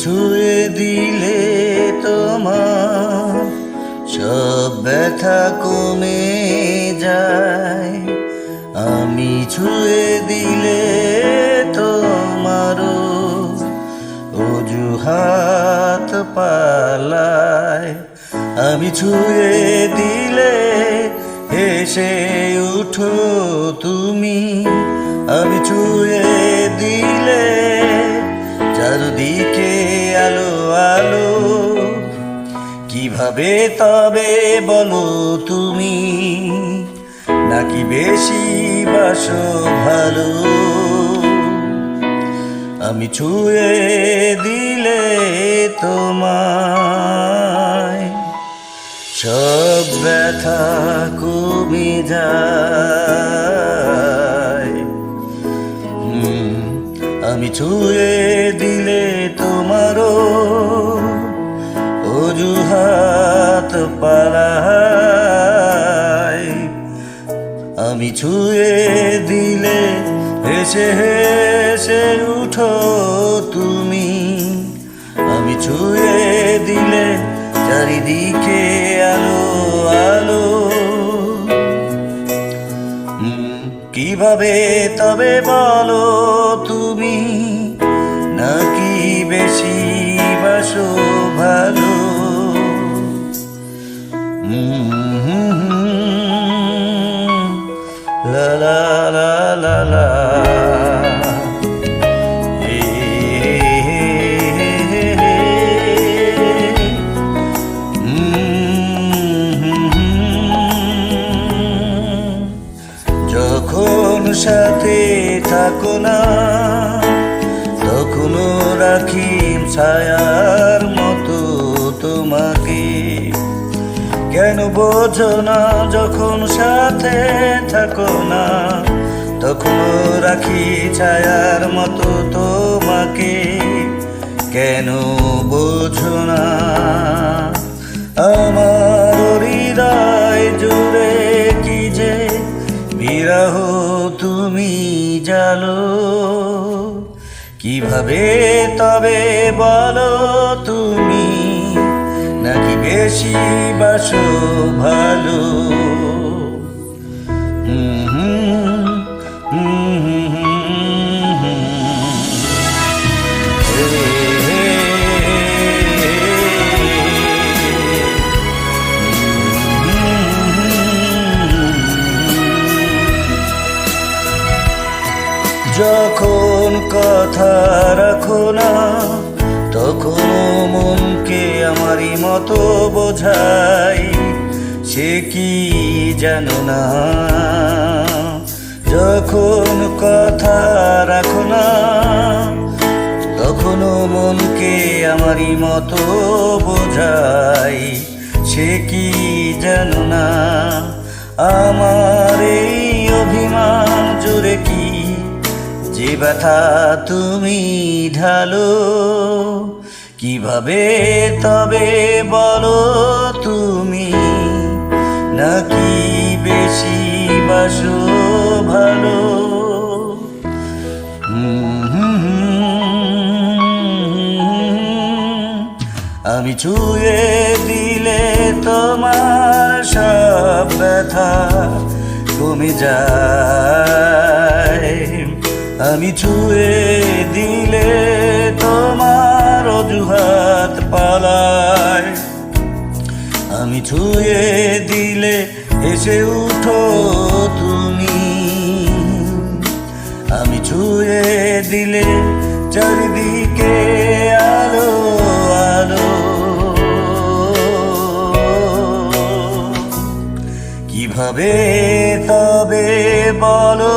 ছুঁয়ে দিলে তোমার সব ব্যথা কমে যায়। আমি ছুঁয়ে দিলে তোমারও অজুহাত পালায়। আমি ছুঁয়ে দিলে হেসে উঠো তুমি। আমি ছুঁয়ে দিলে চারদিকে আলো আলো। কিভাবে তবে বলো তুমি, নাকি বেশি বাসো ভালো? আমি ছুঁয়ে দিলে তোমায় সব ব্যথা কমে যায়। আমি ছুঁয়ে দিলে তোমারও অজুহাত পালায়। আমি ছুঁয়ে দিলে হেসে হেসে উঠো তুমি। আমি ছুঁয়ে দিলে চারিদিকে আলো আলো। কিভাবে তবে বলো তুমি, নাকি বেশি বাসো ভালো? লা লা লা লা লা। যখন সাথে থাকো না তখনও রাখি ছায়ার মতো তোমাকে। কেন বোঝো না যখন সাথে থাকো না তখনও রাখি ছায়ার মতো তোমাকে। কেন বোঝো না আমার হৃদয় জুড়ে কি যে বিরহ তুমি জালো? কিভাবে তবে বলো তুমি, নাকি বেশি বাসো ভালো? যখন কথা রাখো না তখন মনকে আমারই মতো বোঝাই। সে কি জানো না, যখন কথা রাখো না তখনও মনকে আমারই মতো বোঝাই। সে কি জানো না আমার এই অভিমান জুড়ে কি যে ব্যথা তুমি ঢালো? কিভাবে তবে বলো তুমি, নাকি বেশি বাসো ভালো? আমি ছুঁয়ে দিলে তোমার সব ব্যথা কমে যায়। আমি ছুঁয়ে দিলে তোমার অজুহাত পালায়। আমি ছুঁয়ে দিলে হেসে উঠো তুমি। আমি ছুঁয়ে দিলে চারিদিকে আলো আলো। কিভাবে তবে বলো